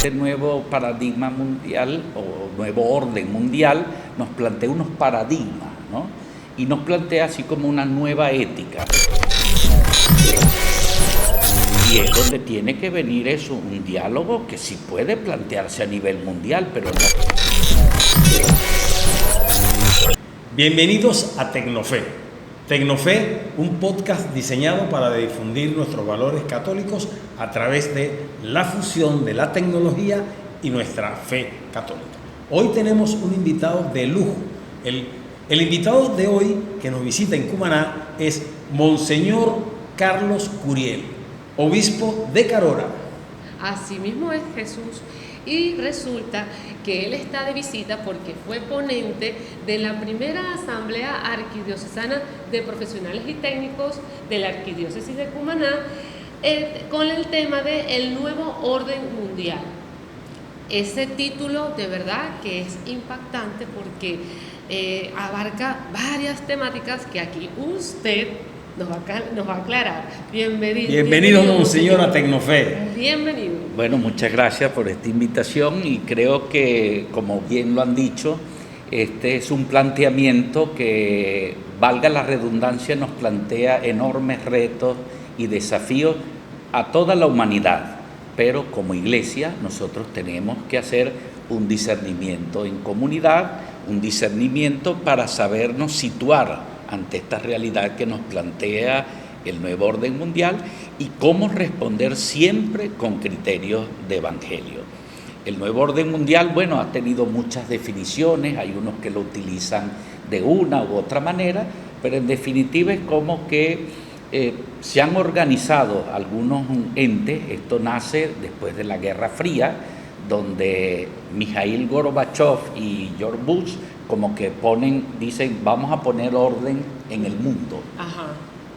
este nuevo paradigma mundial o nuevo orden mundial nos plantea unos paradigmas, ¿no? Y nos plantea así como una nueva ética. Y es donde tiene que venir eso, un diálogo que sí puede plantearse a nivel mundial, pero no. Bienvenidos a Tecnofe. Tecnofe, un podcast diseñado para difundir nuestros valores católicos a través de la fusión de la tecnología y nuestra fe católica. Hoy tenemos un invitado de lujo. El invitado de hoy que nos visita en Cumaná es Monseñor Carlos Curiel, obispo de Carora. Así mismo es, Jesús. Y resulta que él está de visita porque fue ponente de la primera asamblea arquidiocesana de profesionales y técnicos de la arquidiócesis de Cumaná con el tema de el nuevo orden mundial. Ese título de verdad que es impactante porque abarca varias temáticas que aquí usted nos va a aclarar. Bienvenido, Monseñor, a Tecnofe. Bienvenido. Bueno, muchas gracias por esta invitación y creo que, como bien lo han dicho, este es un planteamiento que, valga la redundancia, nos plantea enormes retos y desafíos a toda la humanidad, pero como iglesia nosotros tenemos que hacer un discernimiento en comunidad, un discernimiento para sabernos situar ante esta realidad que nos plantea el nuevo orden mundial y cómo responder siempre con criterios de evangelio. El nuevo orden mundial, bueno, ha tenido muchas definiciones, hay unos que lo utilizan de una u otra manera, pero en definitiva es como que se han organizado algunos entes. Esto nace después de la Guerra Fría, donde Mikhail Gorbachev y George Bush como que dicen, vamos a poner orden en el mundo. Ajá.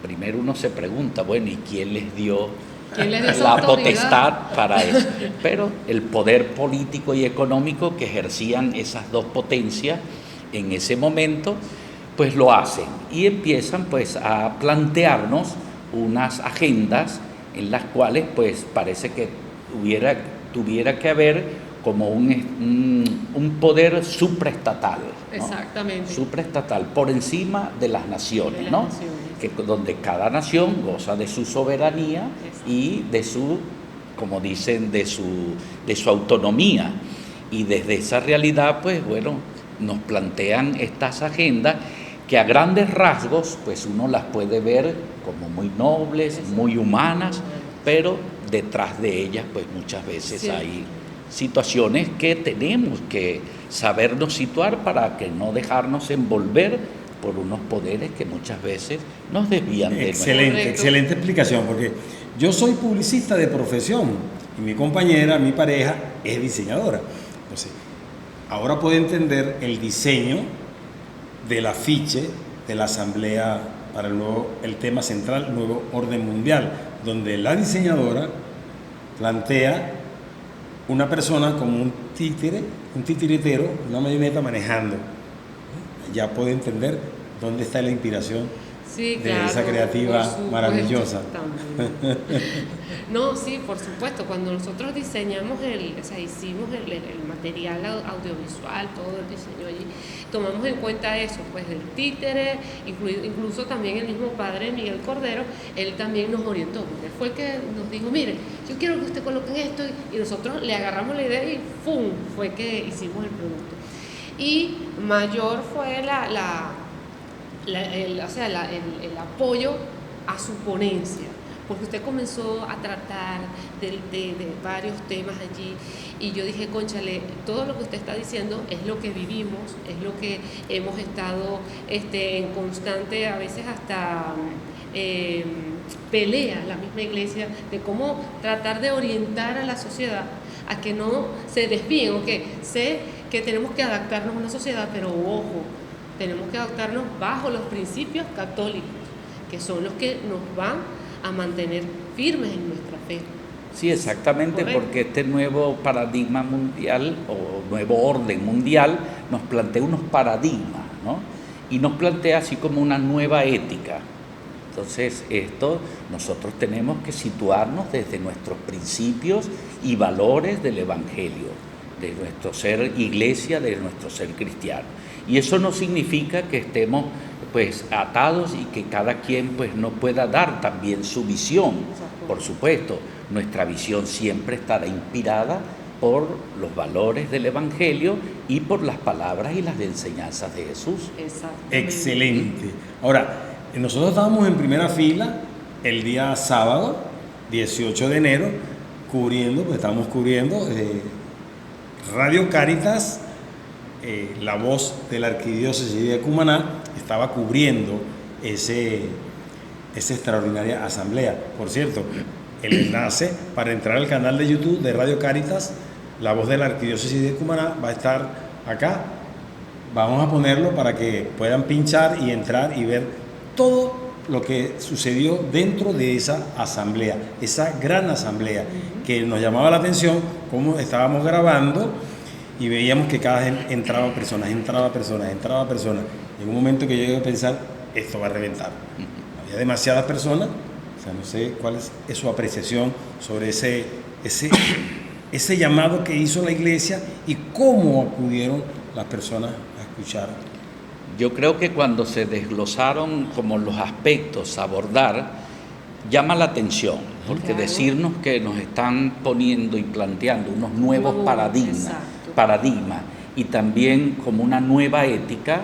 Primero uno se pregunta, bueno, ¿y quién les dio la potestad para eso? Pero el poder político y económico que ejercían esas dos potencias en ese momento, pues lo hacen y empiezan pues a plantearnos unas agendas en las cuales pues parece que tuviera que haber como un poder supraestatal, ¿no? Exactamente. Supraestatal, por encima de las naciones, ¿no? Donde cada nación goza de su soberanía. Exacto. Y de su, como dicen, de su autonomía. Y desde esa realidad, pues bueno, nos plantean estas agendas que a grandes rasgos, pues uno las puede ver como muy nobles, muy humanas, pero detrás de ellas, pues muchas veces sí hay situaciones que tenemos que sabernos situar para que no dejarnos envolver por unos poderes que muchas veces nos desvían de Excelente explicación, porque yo soy publicista de profesión y mi compañera, mi pareja, es diseñadora. Entonces, ahora puedo entender el diseño del afiche de la asamblea para el tema central, nuevo orden mundial, donde la diseñadora plantea una persona como un titiritero, una marioneta manejando. Ya puedo entender dónde está la inspiración de esa creativa maravillosa. No, sí, por supuesto. Cuando nosotros diseñamos hicimos el material audiovisual, todo el diseño allí, tomamos en cuenta eso, pues el títere, incluso también el mismo padre Miguel Cordero, él también nos orientó, porque él fue el que nos dijo, mire, yo quiero que usted coloque esto, y nosotros le agarramos la idea y ¡pum!, fue que hicimos el producto. Y mayor fue el apoyo a su ponencia, porque usted comenzó a tratar de varios temas allí y yo dije, cónchale, todo lo que usted está diciendo es lo que vivimos, es lo que hemos estado en constante, a veces hasta pelea la misma iglesia, de cómo tratar de orientar a la sociedad a que no se desvíen, o que sé que tenemos que adaptarnos a una sociedad, pero ojo, tenemos que adaptarnos bajo los principios católicos, que son los que nos van a mantener firmes en nuestra fe. Sí, exactamente. Correcto. Porque este nuevo paradigma mundial o nuevo orden mundial nos plantea unos paradigmas, ¿no? Y nos plantea así como una nueva ética. Entonces, esto nosotros tenemos que situarnos desde nuestros principios y valores del Evangelio, de nuestro ser iglesia, de nuestro ser cristiano. Y eso no significa que estemos pues atados y que cada quien pues no pueda dar también su visión. Por supuesto, nuestra visión siempre estará inspirada por los valores del Evangelio y por las palabras y las enseñanzas de Jesús. Excelente. Ahora, nosotros estábamos en primera fila el día sábado, 18 de enero, estábamos cubriendo Radio Cáritas, la voz de la Arquidiócesis de Cumaná, estaba cubriendo esa extraordinaria asamblea. Por cierto, el enlace para entrar al canal de YouTube de Radio Cáritas, la voz de la Arquidiócesis de Cumaná, va a estar acá. Vamos a ponerlo para que puedan pinchar y entrar y ver todo lo que sucedió dentro de esa asamblea, esa gran asamblea, que nos llamaba la atención cómo estábamos grabando y veíamos que cada vez entraba personas. En un momento que yo llegué a pensar, esto va a reventar. Había demasiadas personas, o sea, no sé cuál es su apreciación sobre ese llamado que hizo la iglesia y cómo acudieron las personas a escuchar. Yo creo que cuando se desglosaron como los aspectos a abordar, llama la atención, porque decirnos que nos están poniendo y planteando unos nuevos paradigmas y también como una nueva ética,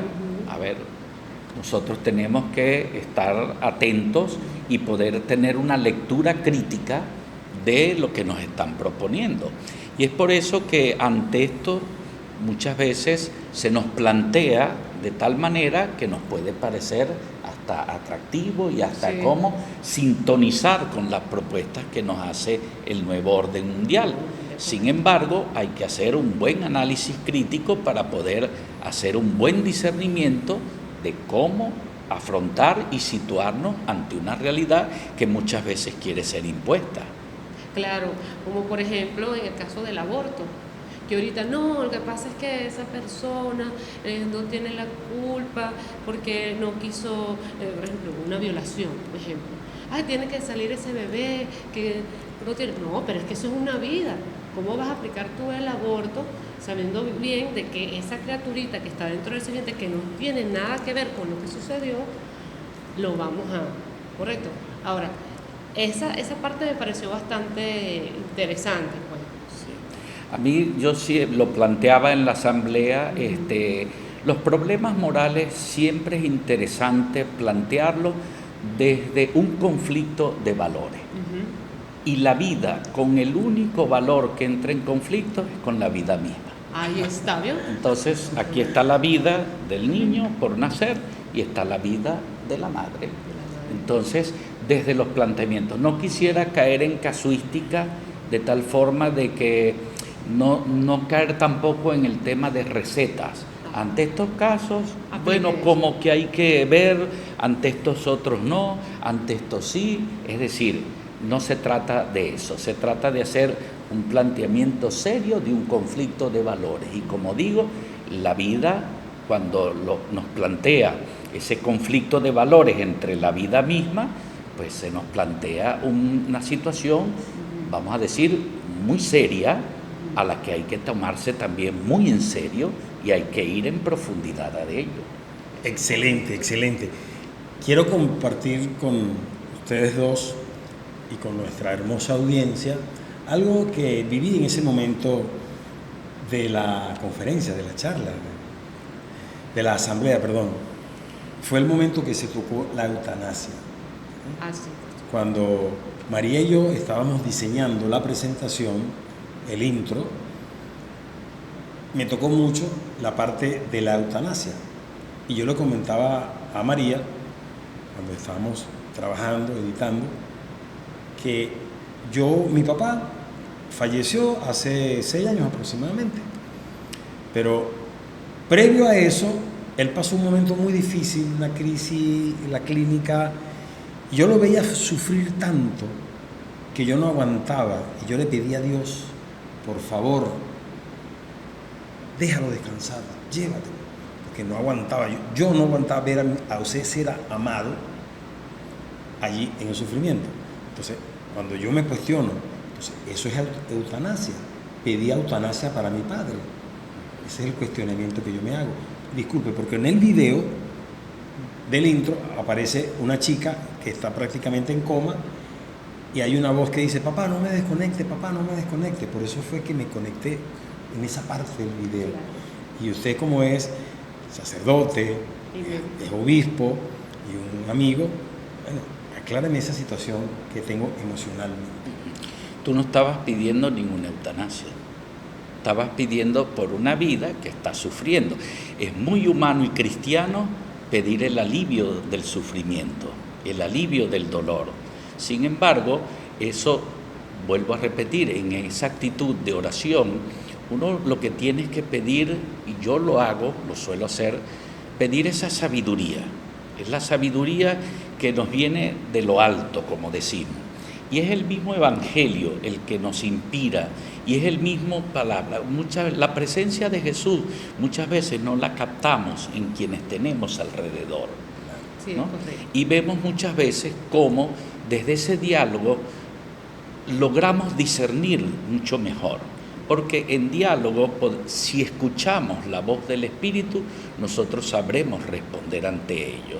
a ver, nosotros tenemos que estar atentos y poder tener una lectura crítica de lo que nos están proponiendo. Y es por eso que ante esto muchas veces se nos plantea de tal manera que nos puede parecer hasta atractivo y hasta cómo sintonizar con las propuestas que nos hace el nuevo orden mundial. Sin embargo, hay que hacer un buen análisis crítico para poder hacer un buen discernimiento de cómo afrontar y situarnos ante una realidad que muchas veces quiere ser impuesta. Claro, como por ejemplo en el caso del aborto, que ahorita no, lo que pasa es que esa persona no tiene la culpa porque no quiso, por ejemplo, una violación, por ejemplo. Ay, tiene que salir ese bebé que no tiene... No, pero es que eso es una vida. ¿Cómo vas a aplicar tú el aborto sabiendo bien de que esa criaturita que está dentro del siguiente, que no tiene nada que ver con lo que sucedió, lo vamos a... ¿Correcto? Ahora, esa parte me pareció bastante interesante, pues. A mí, yo sí lo planteaba en la asamblea, los problemas morales siempre es interesante plantearlos desde un conflicto de valores. Y la vida, con el único valor que entra en conflicto, es con la vida misma. Ahí está, ¿vio? Entonces, aquí está la vida del niño por nacer y está la vida de la madre. Entonces, desde los planteamientos, no quisiera caer en casuística de tal forma de que no caer tampoco en el tema de recetas. Ante estos casos, bueno, como que hay que ver, ante estos otros no, ante estos sí. Es decir, no se trata de eso, se trata de hacer un planteamiento serio de un conflicto de valores. Y como digo, la vida, cuando nos plantea ese conflicto de valores entre la vida misma, pues se nos plantea una situación, vamos a decir, muy seria, a la que hay que tomarse también muy en serio y hay que ir en profundidad a ello. Excelente, excelente. Quiero compartir con ustedes dos y con nuestra hermosa audiencia algo que viví en ese momento de la conferencia, de la charla, de la asamblea, perdón. Fue el momento que se tocó la eutanasia. Sí. Cuando María y yo estábamos diseñando la presentación, el intro, me tocó mucho la parte de la eutanasia. Y yo le comentaba a María, cuando estábamos trabajando, editando, que mi papá falleció hace 6 años aproximadamente. Pero previo a eso, él pasó un momento muy difícil, una crisis en la clínica. Y yo lo veía sufrir tanto que yo no aguantaba. Y yo le pedí a Dios, por favor, déjalo descansar, llévatelo. Porque no aguantaba, yo no aguantaba ver a usted ser amado allí en el sufrimiento. Entonces, cuando yo me cuestiono, entonces, eso es eutanasia. Pedí eutanasia para mi padre. Ese es el cuestionamiento que yo me hago. Disculpe, porque en el video del intro aparece una chica que está prácticamente en coma y hay una voz que dice, papá, no me desconecte, papá, no me desconecte. Por eso fue que me conecté en esa parte del video. Y usted, como es sacerdote, es obispo y un amigo, bueno, aclárame esa situación que tengo emocionalmente. Tú no estabas pidiendo ninguna eutanasia. Estabas pidiendo por una vida que está sufriendo. Es muy humano y cristiano pedir el alivio del sufrimiento, el alivio del dolor. Sin embargo, eso, vuelvo a repetir, en esa actitud de oración, uno lo que tiene que pedir, y yo lo hago, lo suelo hacer, pedir esa sabiduría. Es la sabiduría que nos viene de lo alto, como decimos. Y es el mismo Evangelio el que nos inspira, y es el mismo palabra. La presencia de Jesús muchas veces no la captamos en quienes tenemos alrededor, ¿no? Y vemos muchas veces cómo desde ese diálogo logramos discernir mucho mejor. Porque en diálogo, si escuchamos la voz del Espíritu, nosotros sabremos responder ante ello.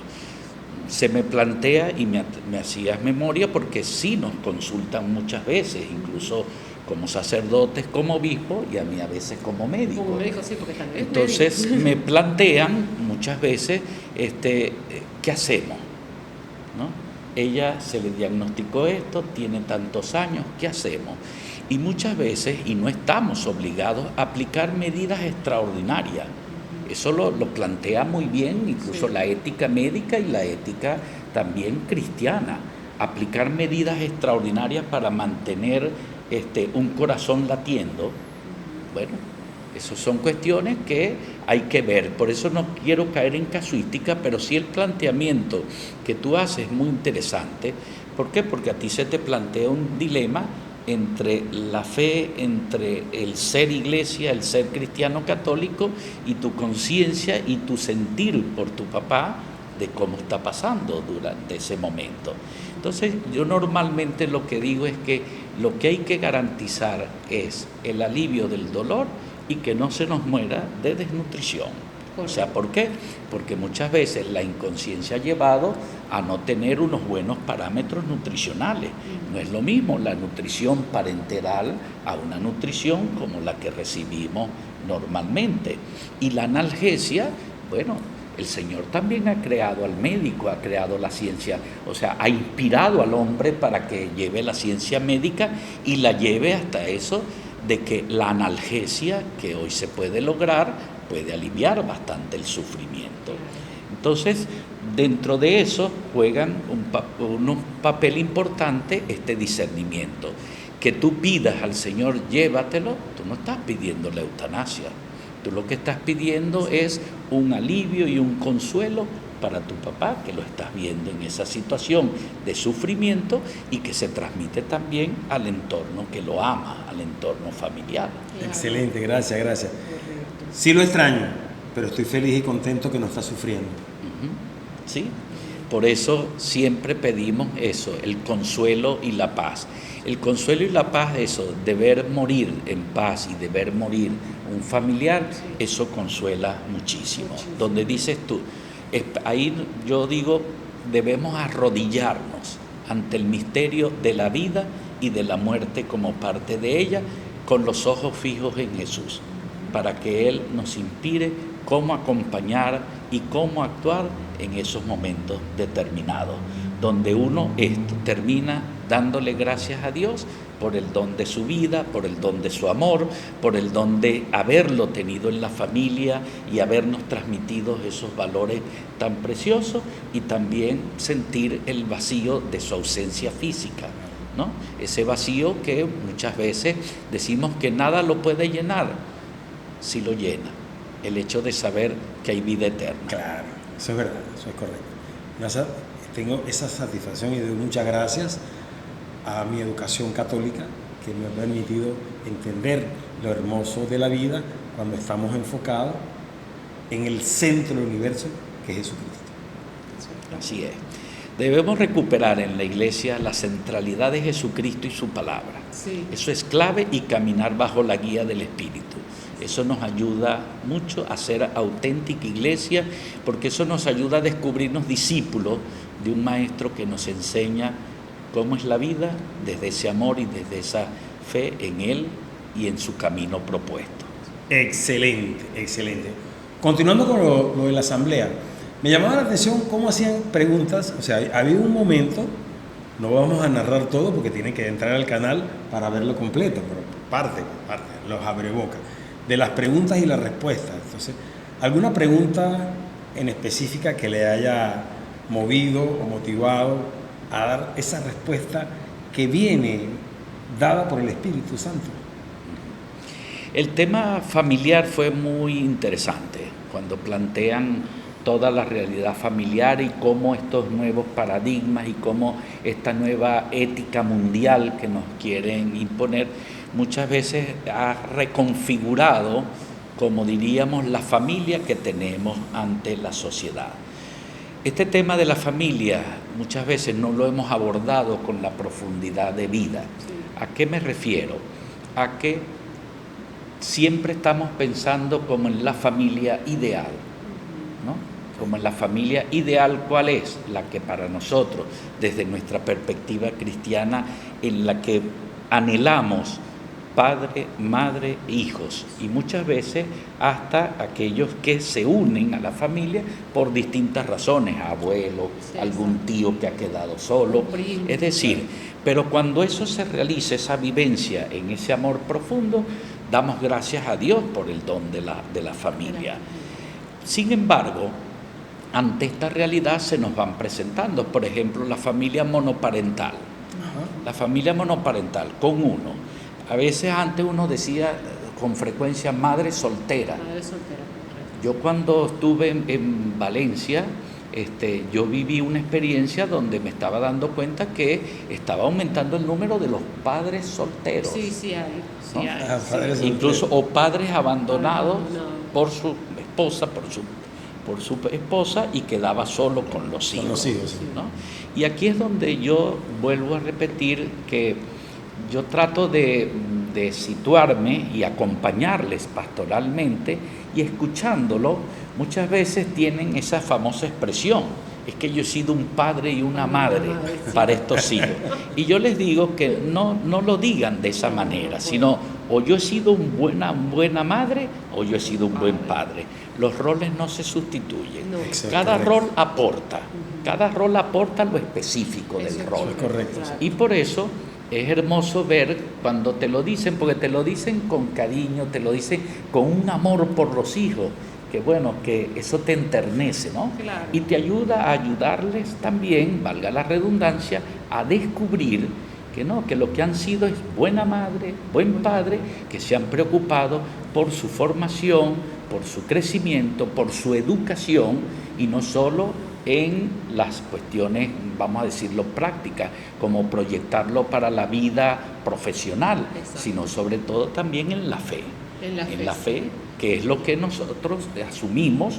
Se me plantea, y me hacías memoria, porque sí nos consultan muchas veces, incluso como sacerdotes, como obispo, y a mí a veces como médico. Como médico, sí, porque también entonces me plantean muchas veces, ¿qué hacemos? ¿No? Ella se le diagnosticó esto, tiene tantos años, ¿qué hacemos? Y muchas veces, y no estamos obligados a aplicar medidas extraordinarias. Eso lo plantea muy bien, incluso la ética médica y la ética también cristiana. Aplicar medidas extraordinarias para mantener un corazón latiendo. Bueno, esas son cuestiones que hay que ver. Por eso no quiero caer en casuística, pero sí el planteamiento que tú haces es muy interesante. ¿Por qué? Porque a ti se te plantea un dilema entre la fe, entre el ser iglesia, el ser cristiano católico, y tu conciencia y tu sentir por tu papá de cómo está pasando durante ese momento. Entonces, yo normalmente lo que digo es que lo que hay que garantizar es el alivio del dolor y que no se nos muera de desnutrición. O sea, ¿por qué? Porque muchas veces la inconsciencia ha llevado a no tener unos buenos parámetros nutricionales. No es lo mismo la nutrición parenteral a una nutrición como la que recibimos normalmente. Y la analgesia, bueno, el Señor también ha creado al médico, ha creado la ciencia, o sea, ha inspirado al hombre para que lleve la ciencia médica y la lleve hasta eso de que la analgesia que hoy se puede lograr puede aliviar bastante el sufrimiento. Entonces, dentro de eso juegan un papel importante este discernimiento. Que tú pidas al Señor, llévatelo, tú no estás pidiendo la eutanasia. Tú lo que estás pidiendo es un alivio y un consuelo para tu papá, que lo estás viendo en esa situación de sufrimiento y que se transmite también al entorno que lo ama, al entorno familiar. Excelente, gracias. Sí lo extraño, pero estoy feliz y contento que no está sufriendo. Sí, por eso siempre pedimos eso, el consuelo y la paz. El consuelo y la paz, eso, de ver morir en paz y de ver morir un familiar, eso consuela muchísimo. Donde dices tú, ahí yo digo, debemos arrodillarnos ante el misterio de la vida y de la muerte como parte de ella, con los ojos fijos en Jesús, para que Él nos inspire cómo acompañar y cómo actuar en esos momentos determinados, donde uno termina dándole gracias a Dios por el don de su vida, por el don de su amor, por el don de haberlo tenido en la familia y habernos transmitido esos valores tan preciosos, y también sentir el vacío de su ausencia física, ¿no? Ese vacío que muchas veces decimos que nada lo puede llenar, sí lo llena, el hecho de saber que hay vida eterna. Claro, eso es verdad, eso es correcto. Tengo esa satisfacción y doy muchas gracias a mi educación católica, que me ha permitido entender lo hermoso de la vida cuando estamos enfocados en el centro del universo, que es Jesucristo. Así es. Debemos recuperar en la iglesia la centralidad de Jesucristo y su palabra. Sí. Eso es clave, y caminar bajo la guía del Espíritu. Eso nos ayuda mucho a ser auténtica iglesia, porque eso nos ayuda a descubrirnos discípulos de un maestro que nos enseña cómo es la vida desde ese amor y desde esa fe en Él y en su camino propuesto. Excelente, excelente. Continuando con lo de la asamblea, me llamaba la atención cómo hacían preguntas. O sea, había un momento, no vamos a narrar todo porque tienen que entrar al canal para verlo completo, pero parte, los abrebocas, de las preguntas y las respuestas. Entonces, ¿alguna pregunta en específica que le haya movido o motivado a dar esa respuesta que viene dada por el Espíritu Santo? El tema familiar fue muy interesante cuando plantean toda la realidad familiar y cómo estos nuevos paradigmas y cómo esta nueva ética mundial que nos quieren imponer muchas veces ha reconfigurado, como diríamos, la familia que tenemos ante la sociedad. Este tema de la familia muchas veces no lo hemos abordado con la profundidad de vida. ¿A qué me refiero? A que siempre estamos pensando como en la familia ideal, ¿no? Como en la familia ideal, ¿cuál es? La que para nosotros, desde nuestra perspectiva cristiana, en la que anhelamos padre, madre, hijos, y muchas veces hasta aquellos que se unen a la familia por distintas razones, abuelo, Sí, algún tío que ha quedado solo, primo. es decir, pero cuando eso se realiza, esa vivencia en ese amor profundo, damos gracias a Dios por el don de la familia. Sin embargo, ante esta realidad se nos van presentando, por ejemplo, la familia monoparental. La familia monoparental con uno. A veces antes uno decía con frecuencia madre soltera. Madre soltera, correcto. Yo cuando estuve en Valencia, yo viví una experiencia donde me estaba dando cuenta que estaba aumentando el número de los padres solteros. Sí, sí hay. Sí ¿no? hay, Ah, sí. padres solteros. Incluso o padres abandonados Abandonados. por su esposa, por su esposa, y quedaba solo con los hijos. Con los hijos, sí. ¿no? Y aquí es donde yo vuelvo a repetir que yo trato de situarme y acompañarles pastoralmente, y escuchándolo muchas veces tienen esa famosa expresión: es que yo he sido un padre y una madre para estos hijos. Y yo les digo que no lo digan de esa manera, sino o yo he sido una buena madre o yo he sido un buen padre. Los roles no se sustituyen. No. Exacto, Cada correcto. rol aporta. Cada rol aporta lo específico del Eso rol. es correcto. Claro. Y por eso es hermoso ver cuando te lo dicen, porque te lo dicen con cariño, te lo dicen con un amor por los hijos, que bueno, que eso te enternece, ¿no? Claro. Y te ayuda a ayudarles también, valga la redundancia, a descubrir que no, que lo que han sido es buena madre, buen padre, que se han preocupado por su formación, por su crecimiento, por su educación, y no solo en las cuestiones, vamos a decirlo, prácticas, como proyectarlo para la vida profesional, Exacto. sino sobre todo también en la fe. En la fe, que es lo que nosotros asumimos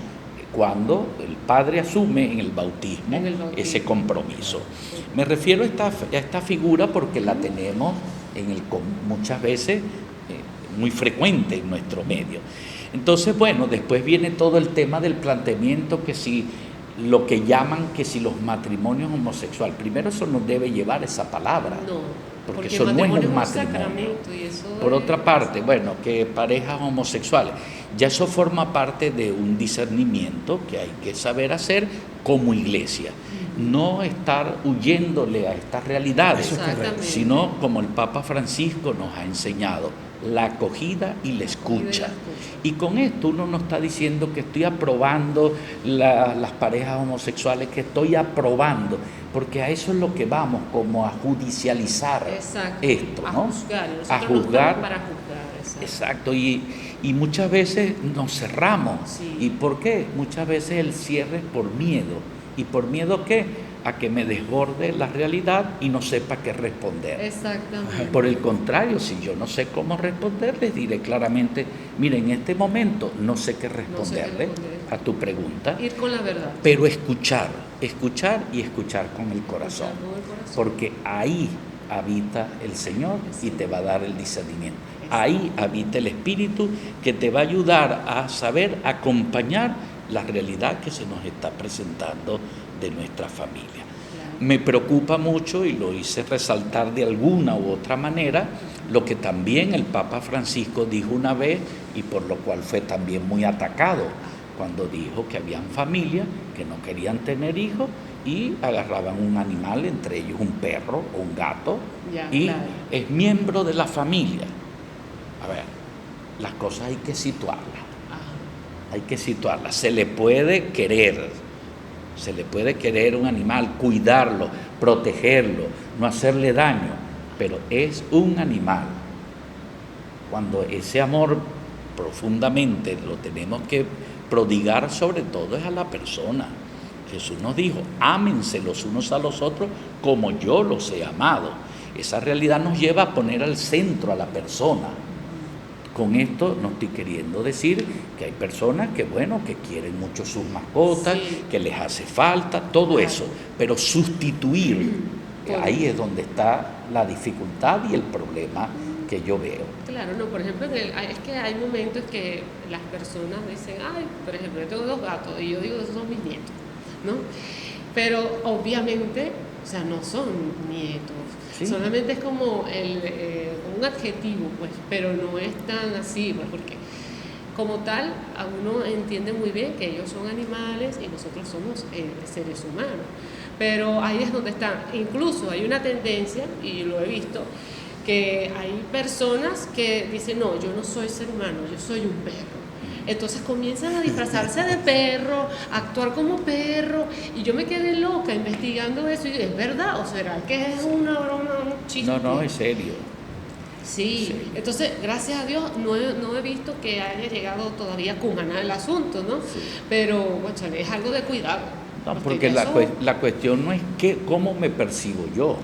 cuando el Padre asume en el bautismo, ese compromiso. Me refiero a esta figura porque la tenemos muchas veces muy frecuente en nuestro medio. Entonces, bueno, después viene todo el tema del planteamiento, que si lo que llaman que si los matrimonios homosexuales, primero eso no debe llevar esa palabra, No, porque el eso no es un matrimonio matrimonio. sacramento y eso Por es- otra parte, bueno, que parejas homosexuales, ya eso forma parte de un discernimiento que hay que saber hacer como iglesia. No estar huyéndole a estas realidades, Eso es correcto. Exactamente. sino como el Papa Francisco nos ha enseñado, la acogida y la escucha. Y con esto uno no está diciendo que estoy aprobando las parejas homosexuales, que estoy aprobando, porque a eso es lo que vamos, como a judicializar Exacto. esto, A ¿no? juzgar. Nosotros A no juzgar. estamos para juzgar. Exacto. Exacto, y muchas veces nos cerramos. Sí. ¿Y por qué? Muchas veces el cierre es por miedo. ¿Y por miedo qué? a que me desborde la realidad y no sepa qué responder. Exactamente. Por el contrario, si yo no sé cómo responder, les diré claramente, mire, en este momento no sé qué responderle a tu pregunta. Ir con la verdad. Pero escuchar y escuchar con el corazón. Porque ahí habita el Señor y te va a dar el discernimiento. Ahí habita el Espíritu que te va a ayudar a saber acompañar la realidad que se nos está presentando de nuestra familia. Claro. Me preocupa mucho, y lo hice resaltar de alguna u otra manera, lo que también el Papa Francisco dijo una vez y por lo cual fue también muy atacado, cuando dijo que habían familias que no querían tener hijos y agarraban un animal, entre ellos un perro o un gato, y claro, es miembro de la familia. A ver, las cosas hay que situarlas. Hay que situarlas. Se le puede querer un animal, cuidarlo, protegerlo, no hacerle daño, pero es un animal. Cuando ese amor profundamente lo tenemos que prodigar, sobre todo es a la persona. Jesús nos dijo, ámense los unos a los otros como yo los he amado. Esa realidad nos lleva a poner al centro a la persona. Con esto no estoy queriendo decir que hay personas que, bueno, que quieren mucho sus mascotas, sí, que les hace falta, todo eso, pero sustituir, ahí es donde está la dificultad y el problema que yo veo. Claro, no, por ejemplo, es que hay momentos que las personas dicen, ay, por ejemplo, yo tengo 2 gatos, y yo digo, esos son mis nietos, ¿no? Pero obviamente, o sea, no son nietos. Sí. Solamente es como un adjetivo, pues, pero no es tan así, pues, porque como tal, uno entiende muy bien que ellos son animales y nosotros somos seres humanos. Pero ahí es donde está. Incluso hay una tendencia, y lo he visto, que hay personas que dicen, no, yo no soy ser humano, yo soy un perro. Entonces comienzan a disfrazarse de perro, a actuar como perro, y yo me quedé loca investigando eso, y ¿es verdad? ¿O será que es una broma, un chiste? No, es serio. Sí, entonces gracias a Dios no he visto que haya llegado todavía a Cumaná el asunto, ¿no? Sí. Pero, bueno, es algo de cuidado. No, porque la cuestión no es cómo me percibo yo,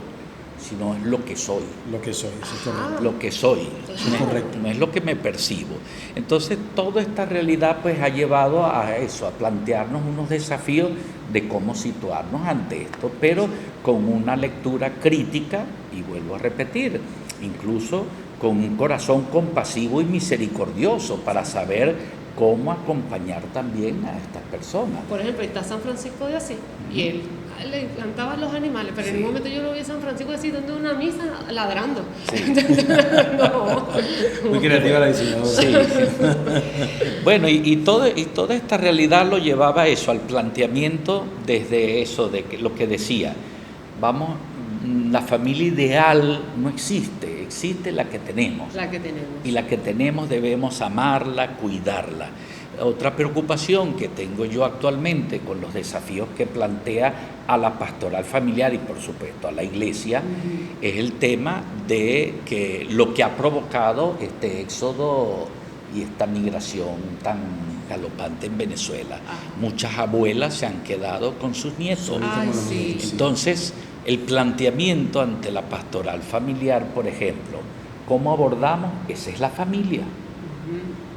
sino es lo que soy. Lo que soy, eso es correcto. Lo que soy, eso es correcto. No es lo que me percibo. Entonces, toda esta realidad pues ha llevado a eso, a plantearnos unos desafíos de cómo situarnos ante esto, pero con una lectura crítica, y vuelvo a repetir, incluso con un corazón compasivo y misericordioso para saber cómo acompañar también a estas personas. Por ejemplo, está San Francisco de Asís, y él le encantaban los animales, pero sí, en un momento yo lo vi a San Francisco de Asís dando una misa ladrando. Sí. No. Muy creativa la diseñadora. Sí. Bueno, y toda esta realidad lo llevaba a eso, al planteamiento desde eso, de lo que decía, la familia ideal no existe, existe la que tenemos. La que tenemos. Y la que tenemos debemos amarla, cuidarla. Otra preocupación que tengo yo actualmente con los desafíos que plantea a la pastoral familiar y por supuesto a la iglesia, es el tema de que lo que ha provocado este éxodo y esta migración tan galopante en Venezuela. Muchas abuelas se han quedado con sus nietos. Ay, sí. Entonces, el planteamiento ante la pastoral familiar, por ejemplo, ¿cómo abordamos? Esa es la familia.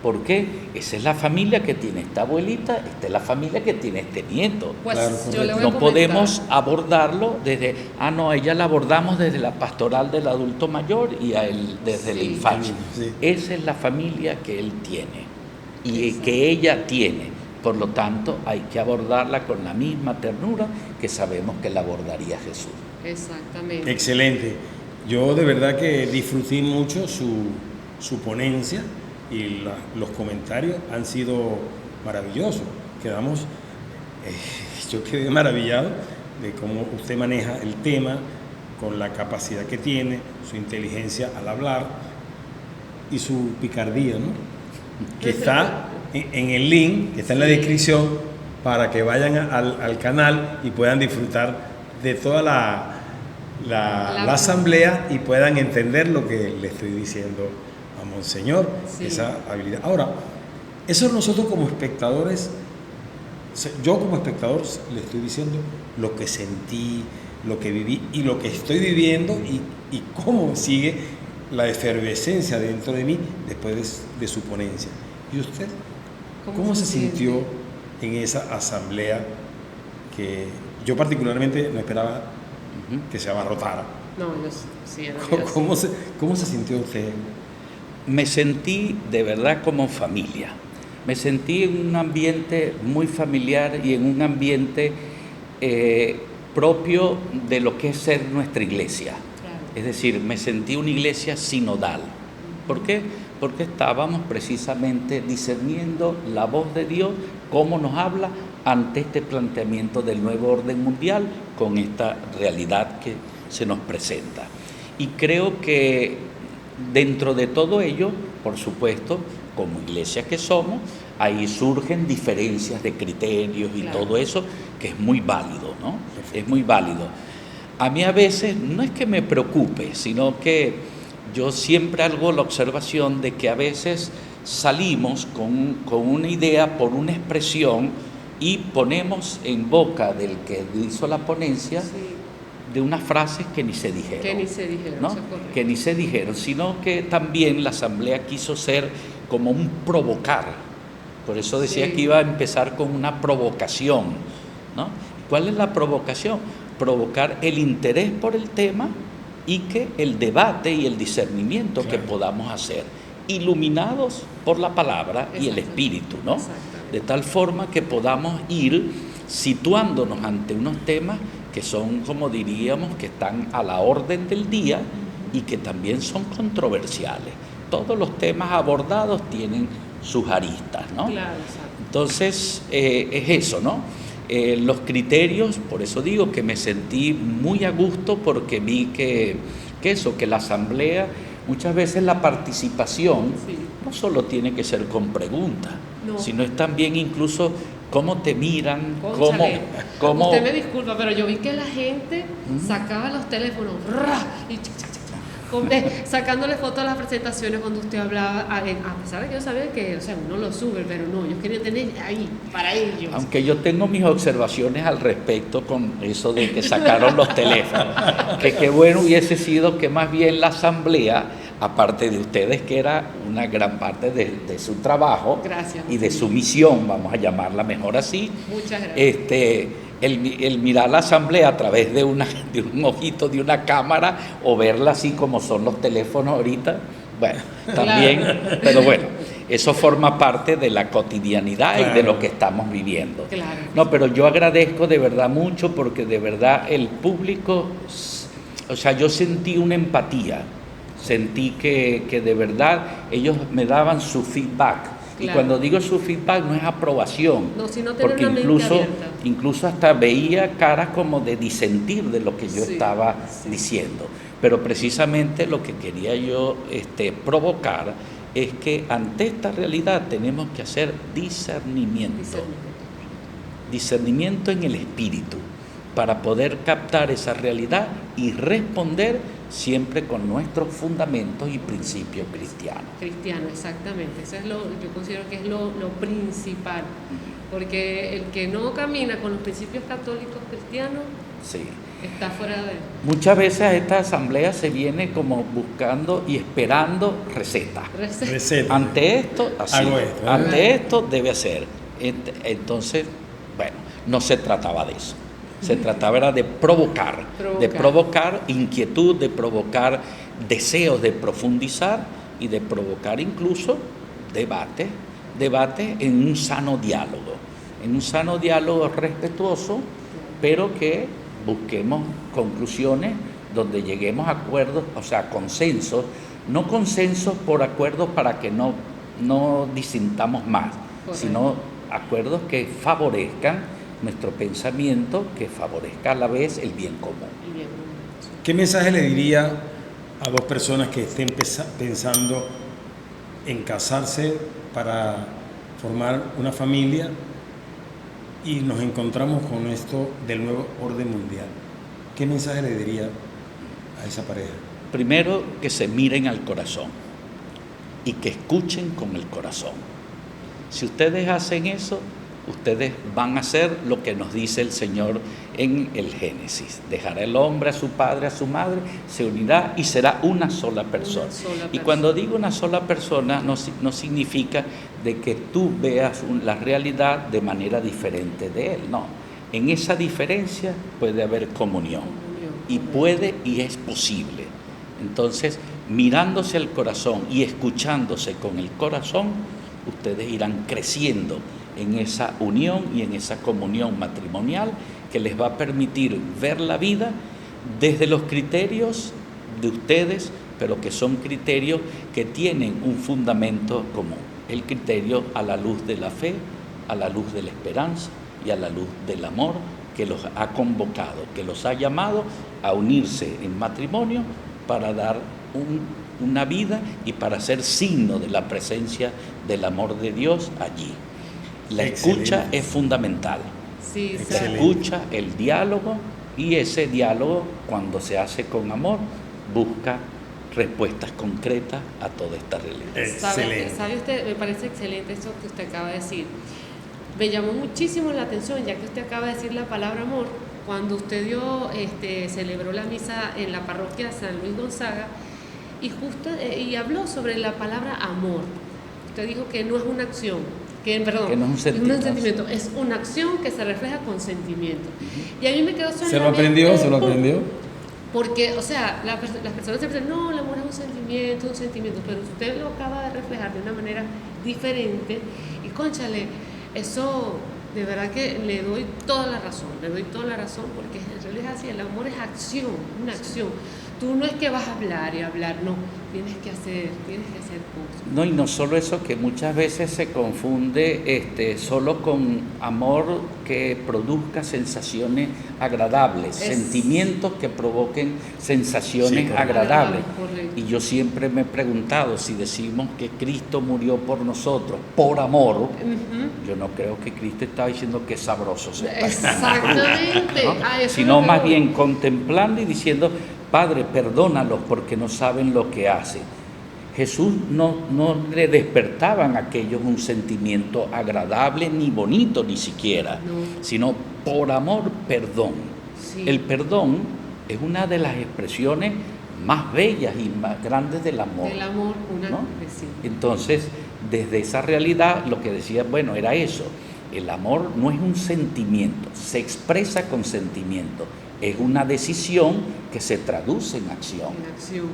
¿Por qué? Esa es la familia que tiene esta abuelita, esta es la familia que tiene este nieto. Pues claro, yo le voy a no podemos abordarlo desde, a ella la abordamos desde la pastoral del adulto mayor y a él desde la infancia. Sí. Esa es la familia que él tiene y que ella tiene. Por lo tanto, hay que abordarla con la misma ternura que sabemos que la abordaría Jesús. Exactamente. Excelente. Yo de verdad que disfruté mucho su ponencia y los comentarios han sido maravillosos. Yo quedé maravillado de cómo usted maneja el tema, con la capacidad que tiene, su inteligencia al hablar y su picardía, ¿no? Que está en el link, que está en la descripción, para que vayan al canal y puedan disfrutar de toda la asamblea y puedan entender lo que le estoy diciendo a Monseñor, esa habilidad. Ahora, eso nosotros como espectadores yo como espectador le estoy diciendo lo que sentí, lo que viví y lo que estoy viviendo y cómo sigue la efervescencia dentro de mí después de su ponencia. ¿Y usted? ¿Cómo se sintió en esa asamblea que yo particularmente no esperaba que se abarrotara? No, yo sí, ¿Cómo se sintió usted? Me sentí de verdad como familia. Me sentí en un ambiente muy familiar y en un ambiente propio de lo que es ser nuestra iglesia. Claro. Es decir, me sentí una iglesia sinodal. ¿Por qué? Porque estábamos precisamente discerniendo la voz de Dios, cómo nos habla ante este planteamiento del nuevo orden mundial con esta realidad que se nos presenta. Y creo que dentro de todo ello, por supuesto, como iglesia que somos, ahí surgen diferencias de criterios y claro, todo eso, que es muy válido, ¿no? Es muy válido. A mí a veces no es que me preocupe, sino que yo siempre hago la observación de que a veces salimos con una idea por una expresión y ponemos en boca del que hizo la ponencia sí, de unas frases que ni se dijeron. que ni se dijeron, ¿no? eso es correcto. Que ni se dijeron, sino que también la asamblea quiso ser como un provocar. Por eso decía Sí. que iba a empezar con una provocación, ¿no? ¿Cuál es la provocación? Provocar el interés por el tema y que el debate y el discernimiento que podamos hacer, iluminados por la palabra y el espíritu, ¿no? De tal forma que podamos ir situándonos ante unos temas que son, como diríamos, que están a la orden del día y que también son controversiales. Todos los temas abordados tienen sus aristas, ¿no? Claro, exacto. Entonces, es eso, ¿no? Los criterios, por eso digo que me sentí muy a gusto porque vi que la asamblea, muchas veces la participación Sí. no solo tiene que ser con preguntas, No. sino es también incluso cómo te miran, Cónchale, cómo... Usted me disculpa, pero yo vi que la gente sacaba los teléfonos y sacándole fotos a las presentaciones cuando usted hablaba, a pesar de que yo sabía que, o sea, uno lo sube, pero no, yo quería tener ahí, para ellos. Aunque yo tengo mis observaciones al respecto con eso de que sacaron los teléfonos, que qué bueno hubiese sido que más bien la asamblea, aparte de ustedes, que era una gran parte de su trabajo, Gracias, y de su misión, vamos a llamarla mejor así, Muchas gracias. el mirar la asamblea a través de un ojito, de una cámara, o verla así como son los teléfonos ahorita, bueno, también, Claro. pero bueno, eso forma parte de la cotidianidad y de Claro. lo que estamos viviendo. Claro. No, pero yo agradezco de verdad mucho porque de verdad el público, o sea, yo sentí una empatía, sentí que de verdad ellos me daban su feedback. Y Claro. cuando digo su feedback no es aprobación, No, sino tener porque una mente abierta. incluso hasta veía caras como de disentir de lo que yo Sí, estaba sí. diciendo. Pero precisamente lo que quería yo provocar es que ante esta realidad tenemos que hacer discernimiento. Discernimiento en el espíritu, para poder captar esa realidad y responder siempre con nuestros fundamentos y principios cristianos. Cristiano, exactamente. Eso es yo considero que es lo principal. Porque el que no camina con los principios católicos cristianos Sí. está fuera de... Muchas veces a esta asamblea se viene como buscando y esperando recetas. Receta. Ante esto, así. Hago esto, ¿eh? Ante esto debe hacer. Entonces, bueno, no se trataba de eso. Se trataba era de provocar, de provocar inquietud, de provocar deseos de profundizar y de provocar incluso debate en un sano diálogo respetuoso, pero que busquemos conclusiones donde lleguemos a acuerdos, o sea, consensos, no consensos por acuerdos para que no disintamos más, Correcto. sino acuerdos que favorezcan nuestro pensamiento, que favorezca a la vez el bien común. Y bien, ¿Qué mensaje le diría a dos personas que estén pensando en casarse para formar una familia y nos encontramos con esto del nuevo orden mundial? ¿Qué mensaje le diría a esa pareja? Primero, que se miren al corazón y que escuchen con el corazón. Si ustedes hacen eso, ustedes van a hacer lo que nos dice el Señor en el Génesis. Dejará el hombre a su padre, a su madre, se unirá y será una sola persona. Y cuando digo una sola persona, no significa de que tú veas la realidad de manera diferente de él, no. En esa diferencia puede haber comunión. Y puede y es posible. Entonces, mirándose al corazón y escuchándose con el corazón, ustedes irán creciendo en esa unión y en esa comunión matrimonial que les va a permitir ver la vida desde los criterios de ustedes, pero que son criterios que tienen un fundamento común. El criterio a la luz de la fe, a la luz de la esperanza y a la luz del amor que los ha convocado, que los ha llamado a unirse en matrimonio para dar una vida y para ser signo de la presencia del amor de Dios allí. La escucha es fundamental. Sí, la escucha, el diálogo, y ese diálogo, cuando se hace con amor, busca respuestas concretas a toda esta realidad. Excelente. ¿Sabe usted? Me parece excelente esto que usted acaba de decir. Me llamó muchísimo la atención, ya que usted acaba de decir la palabra amor, cuando usted celebró la misa en la parroquia San Luis Gonzaga y habló sobre la palabra amor. Usted dijo que no es una acción, que no es un sentimiento, es una acción que se refleja con sentimiento. Y a mí me quedó eso en ¿Se lo aprendió? Porque, o sea, las personas siempre dicen, no, el amor es un sentimiento, pero usted lo acaba de reflejar de una manera diferente y, cónchale, eso de verdad que le doy toda la razón, porque en realidad es así, el amor es acción, una acción. Tú no es que vas a hablar y hablar, no, tienes que hacer cosas. No, y no solo eso, que muchas veces se confunde solo con amor que produzca sensaciones agradables, sentimientos que provoquen sensaciones agradables. Y yo siempre me he preguntado, si decimos que Cristo murió por nosotros, por amor, yo no creo que Cristo estaba diciendo que es sabroso ser Exactamente. ¿no? Sino más bien contemplando y diciendo, Padre, perdónalos porque no saben lo que hacen. Jesús no le despertaban a aquellos un sentimiento agradable ni bonito ni siquiera, sino por amor, perdón. Sí. El perdón es una de las expresiones más bellas y más grandes del amor. Del amor, ¿no? Sí. Entonces, desde esa realidad, lo que decía, bueno, era eso. El amor no es un sentimiento, se expresa con sentimiento. Es una decisión que se traduce en acción.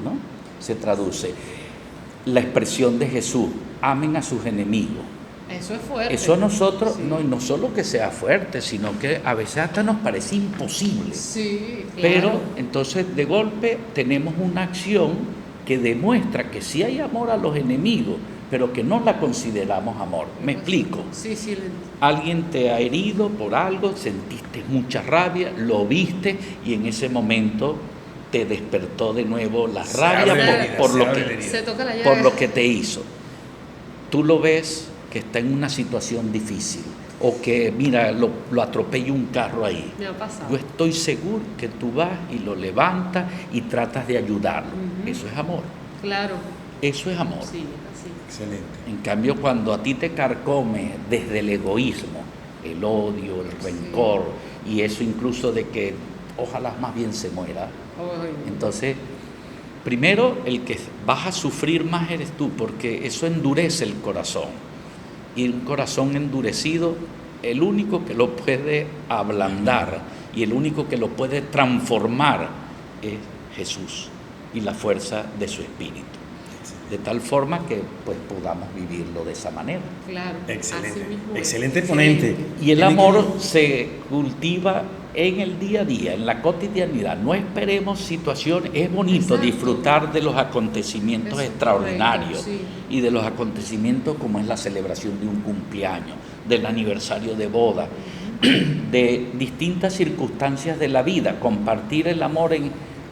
¿No? Se traduce. La expresión de Jesús, amen a sus enemigos. Eso es fuerte. Eso a nosotros, sí. no solo que sea fuerte, sino que a veces hasta nos parece imposible. Sí, claro. Pero entonces de golpe tenemos una acción que demuestra que sí hay amor a los enemigos, pero que no la consideramos amor. ¿Me explico? Sí. Alguien te ha herido por algo, sentiste mucha rabia, lo viste y en ese momento te despertó de nuevo la rabia por lo que te hizo. Tú lo ves que está en una situación difícil o que, mira, lo atropella un carro ahí. Me ha pasado. Yo estoy seguro que tú vas y lo levantas y tratas de ayudarlo. Eso es amor. Claro. Eso es amor. Sí, así. Excelente. En cambio, cuando a ti te carcome desde el egoísmo, el odio, el rencor, y eso incluso de que ojalá más bien se muera, entonces, primero el que vas a sufrir más eres tú, porque eso endurece el corazón. Y un corazón endurecido, el único que lo puede ablandar y el único que lo puede transformar es Jesús y la fuerza de su Espíritu. De tal forma que pues podamos vivirlo de esa manera. Claro. Excelente. Excelente ponente. Y el amor se cultiva en el día a día, en la cotidianidad. No esperemos situaciones. Es bonito disfrutar de los acontecimientos extraordinarios y de los acontecimientos como es la celebración de un cumpleaños, del aniversario de boda, de distintas circunstancias de la vida, compartir el amor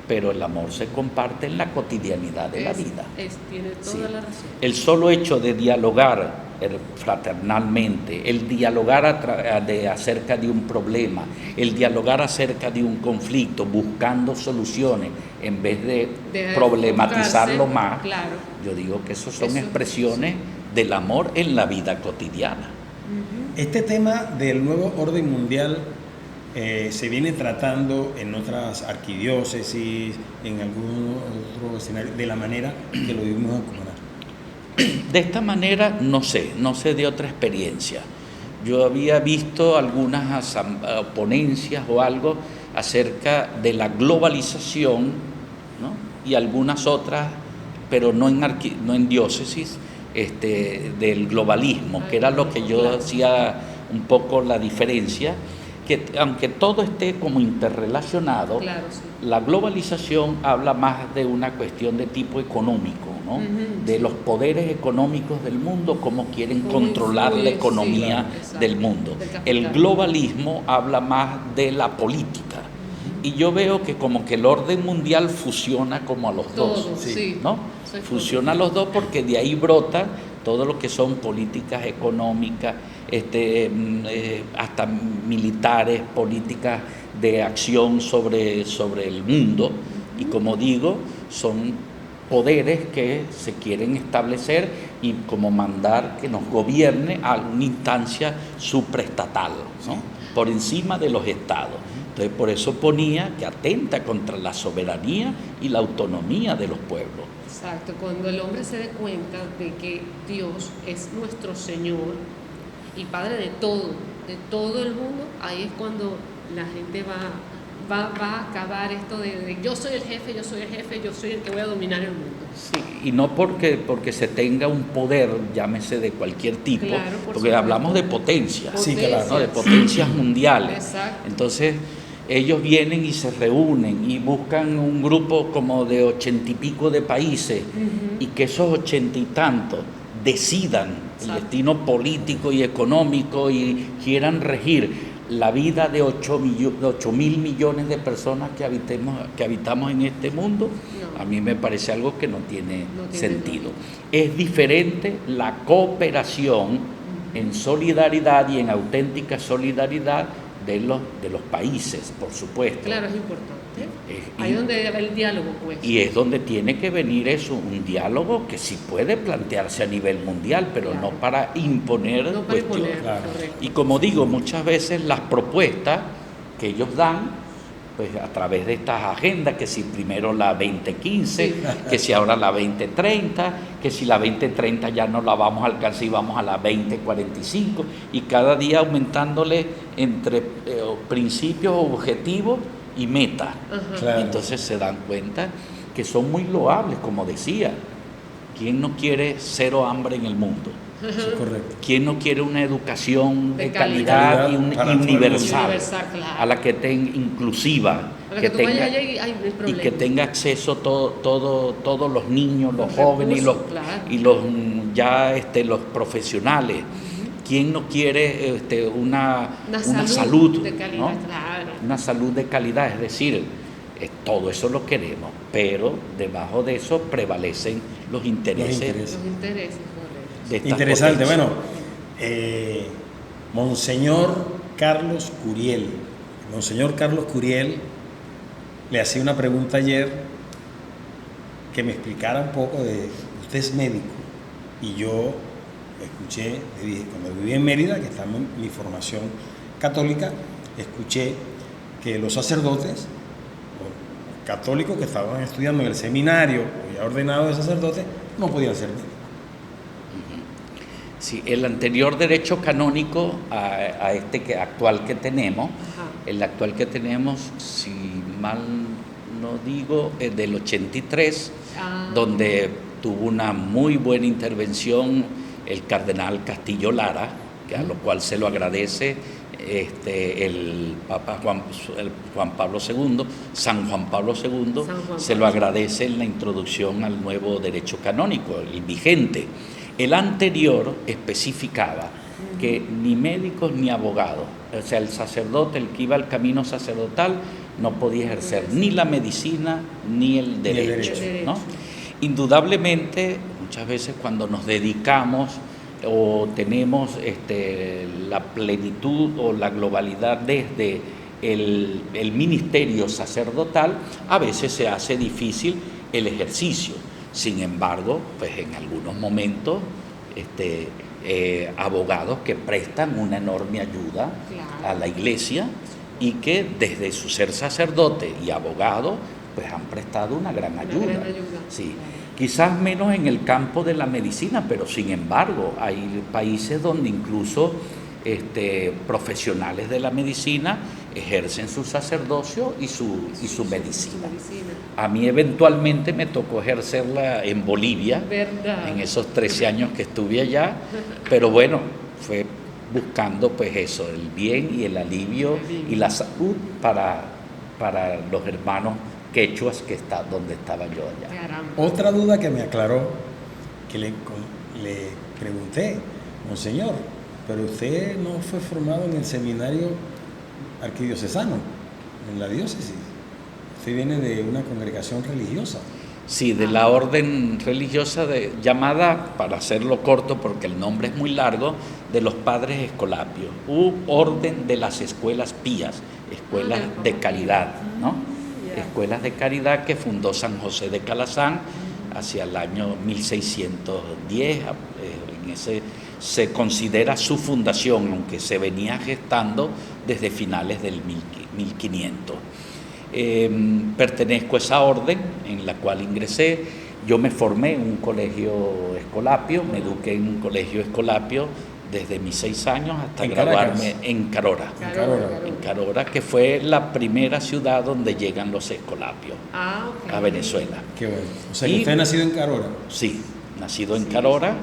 pero el amor se comparte en la cotidianidad de la vida. Tiene toda la razón. El solo hecho de dialogar fraternalmente, el dialogar acerca de un problema, el dialogar acerca de un conflicto, buscando soluciones en vez de problematizarlo más, yo digo que eso son expresiones del amor en la vida cotidiana. Este tema del nuevo orden mundial se viene tratando en otras arquidiócesis, en algún otro escenario, de la manera que lo vivimos en Cumaná. De esta manera no sé de otra experiencia. Yo había visto algunas ponencias o algo acerca de la globalización, ¿no? Y algunas otras, pero no en diócesis, del globalismo, que era lo que yo hacía un poco la diferencia, que aunque todo esté como interrelacionado, Claro, sí. la globalización habla más de una cuestión de tipo económico, ¿no? De los poderes económicos del mundo, cómo quieren controlar la economía del mundo. El globalismo habla más de la política. Y yo veo que como que el orden mundial fusiona como a los dos, sí. ¿no? Fusiona a los dos porque de ahí brota todo lo que son políticas económicas, hasta militares, políticas de acción sobre el mundo. Y como digo, son poderes que se quieren establecer y como mandar que nos gobierne a una instancia supraestatal, ¿no? Por encima de los estados. Entonces, por eso ponía que atenta contra la soberanía y la autonomía de los pueblos. Exacto, cuando el hombre se dé cuenta de que Dios es nuestro Señor y Padre de todo el mundo, ahí es cuando la gente va a acabar esto de yo soy el jefe, yo soy el que voy a dominar el mundo. Sí, y no porque se tenga un poder, llámese de cualquier tipo, Claro, porque supuesto. hablamos de potencias, Sí, claro. ¿no? De potencias mundiales. Exacto. Entonces, ellos vienen y se reúnen y buscan un grupo como de 80 y pico de países, y que esos 80 y tantos decidan el destino político y económico y quieran regir la vida de 8.000 millones de personas que habitamos en este mundo. No. A mí me parece algo que no tiene sentido. lógica. Es diferente la cooperación en solidaridad y en auténtica solidaridad de los países, por supuesto. Claro, es importante. Y- Ahí es donde va el diálogo, pues. Y es donde tiene que venir eso, un diálogo que sí puede plantearse a nivel mundial, pero Claro. no para imponer No para cuestiones. imponer, Claro. correcto. Y como digo, muchas veces las propuestas que ellos dan, pues a través de estas agendas, que si primero la 2015, que si ahora la 2030, que si la 2030 ya no la vamos a alcanzar y vamos a la 2045, y cada día aumentándole entre principios, objetivos y metas. Claro. Entonces se dan cuenta que son muy loables, como decía. ¿Quién no quiere cero hambre en el mundo? Sí, correcto. ¿Quién no quiere una educación de De calidad calidad para todo el universal, mundo? Universal, claro. a la que tenga inclusiva, A la que tú vayas allá y no hay y problema. que tenga acceso todos los niños, los Los jóvenes recursos, claro. y los profesionales? ¿Quién no quiere una salud de calidad? ¿no? Claro. Una salud de calidad? Es decir, todo eso lo queremos, pero debajo de eso prevalecen los intereses. intereses. Los intereses, correcto. De estas Interesante. potencias. Bueno, Monseñor Carlos Curiel. Monseñor Carlos Curiel le hacía una pregunta ayer que me explicara un poco de, usted es médico, y yo escuché, le dije, cuando viví en Mérida, que estamos en mi formación católica, escuché que los sacerdotes o católicos que estaban estudiando en el seminario o ya ordenados de sacerdotes no podían ser médicos. Sí, el anterior derecho canónico a este actual que tenemos, Ajá. el actual que tenemos, si mal no digo, es del 83, donde tuvo una muy buena intervención el cardenal Castillo Lara, a lo cual se lo agradece el Papa Juan Pablo II, San Juan Pablo II, se lo agradece en la introducción al nuevo derecho canónico, el vigente. El anterior especificaba que ni médicos ni abogados, o sea, el sacerdote, el que iba al camino sacerdotal, no podía ejercer ni la medicina ni el derecho, ¿no? Indudablemente, muchas veces cuando nos dedicamos o tenemos la plenitud o la globalidad desde el ministerio sacerdotal, a veces se hace difícil el ejercicio. Sin embargo, pues en algunos momentos abogados que prestan una enorme ayuda Claro. a la iglesia y que desde su ser sacerdote y abogado pues han prestado una gran ayuda. gran ayuda. Sí. Quizás menos en el campo de la medicina, pero sin embargo hay países donde incluso profesionales de la medicina ejercen su sacerdocio y su medicina. A mí eventualmente me tocó ejercerla en Bolivia, ¿Verdad? en esos 13 años que estuve allá, pero bueno, fue buscando pues eso, el bien y el alivio y la salud para los hermanos quechuas donde estaba yo allá. Caramba. Otra duda que me aclaró, que le pregunté, monseñor, pero usted no fue formado en el seminario arquidiocesano, en la diócesis. Usted viene de una congregación religiosa. Sí, de la orden religiosa llamada, para hacerlo corto porque el nombre es muy largo, de los Padres Escolapios, u Orden de las Escuelas Pías, escuelas de caridad, ¿no? Escuelas de caridad que fundó San José de Calazán hacia el año 1610, en ese se considera su fundación, aunque se venía gestando desde finales del 1500. Pertenezco a esa orden en la cual ingresé. Yo me formé en un colegio escolapio, me eduqué en un colegio escolapio desde mis 6 años hasta graduarme en Carora. En Carora, que fue la primera ciudad donde llegan los escolapios a Venezuela. Qué bueno. O sea, que usted ha nacido en Carora. Sí, nacido en Carora.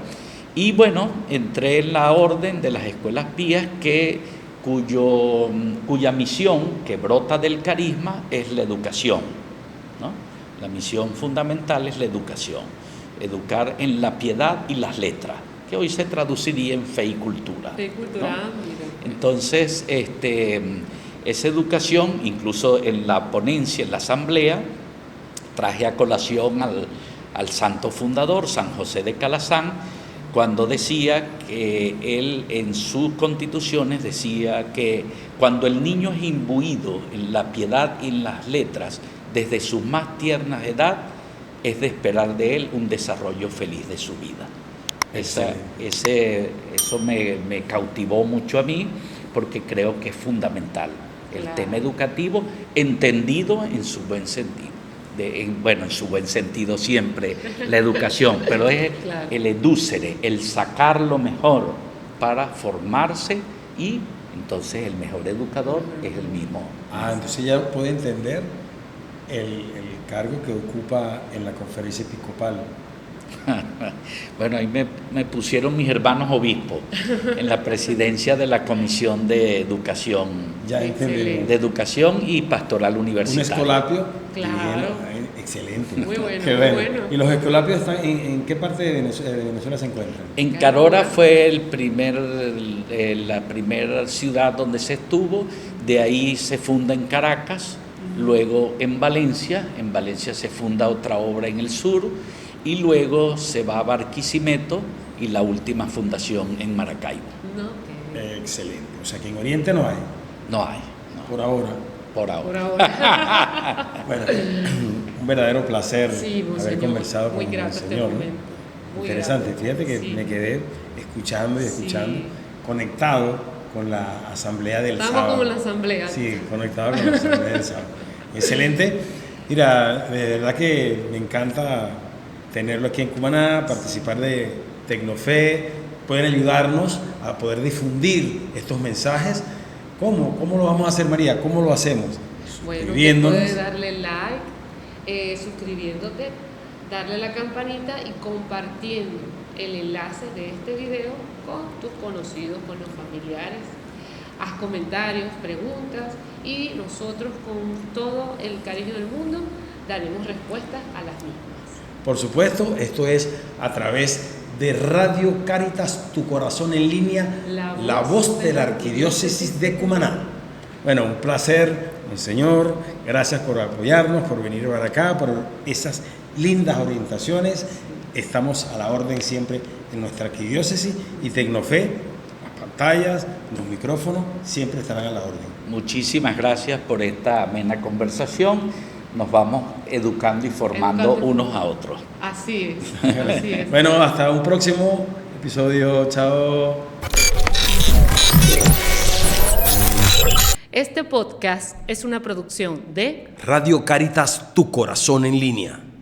Y bueno, entré en la orden de las escuelas pías cuya misión, que brota del carisma, es la educación, ¿no? La misión fundamental es la educación, educar en la piedad y las letras, que hoy se traduciría en fe y cultura. Fe y cultura, ¿no? mira. Entonces, esa educación, incluso en la ponencia, en la asamblea, traje a colación al santo fundador, San José de Calazán, cuando decía que él en sus constituciones decía que cuando el niño es imbuido en la piedad y en las letras desde su más tierna edad, es de esperar de él un desarrollo feliz de su vida. Eso me cautivó mucho a mí porque creo que es fundamental el tema educativo entendido en su buen sentido. En su buen sentido siempre la educación, pero es el edúcere, el sacar lo mejor para formarse y entonces el mejor educador es el mismo. Entonces ya puede entender el cargo que ocupa en la conferencia episcopal. Bueno, ahí me pusieron mis hermanos obispos en la presidencia de la Comisión de Educación. Ya entendí. De Educación y Pastoral Universitaria. Un escolapio. Claro. Excelente. Muy bueno, Qué muy bueno. ¿Y los escolapios están en qué parte de Venezuela se encuentran? En Carora fue la primera ciudad donde se estuvo, de ahí se funda en Caracas, luego en Valencia se funda otra obra en el sur, y luego se va a Barquisimeto y la última fundación en Maracaibo. Excelente. O sea que en Oriente no hay. No hay. No. Por ahora. Por ahora. Bueno, un verdadero placer haber conversado con el Señor. Interesante. Grato. Fíjate que me quedé escuchando y escuchando, conectado con la asamblea del sábado. Estamos como en la asamblea. Sí, conectado con la asamblea del sábado. Excelente. Mira, de verdad que me encanta tenerlo aquí en Cumaná, participar de Tecnofe. Pueden ayudarnos a poder difundir estos mensajes. ¿Cómo lo vamos a hacer, María? ¿Cómo lo hacemos? Bueno, puedes darle like, suscribiéndote, darle la campanita y compartiendo el enlace de este video con tus conocidos, con los familiares. Haz comentarios, preguntas y nosotros con todo el cariño del mundo daremos respuestas a las mismas. Por supuesto, esto es a través de Radio Cáritas, tu corazón en línea, la voz de la Arquidiócesis de Cumaná. Bueno, un placer, Monseñor, gracias por apoyarnos, por venir para acá, por esas lindas orientaciones. Estamos a la orden siempre en nuestra Arquidiócesis y Tecnofe, las pantallas, los micrófonos, siempre estarán a la orden. Muchísimas gracias por esta amena conversación. Nos vamos educando y formando unos a otros. Así es. Bueno, hasta un próximo episodio. Chao. Este podcast es una producción de Radio Cáritas, tu corazón en línea.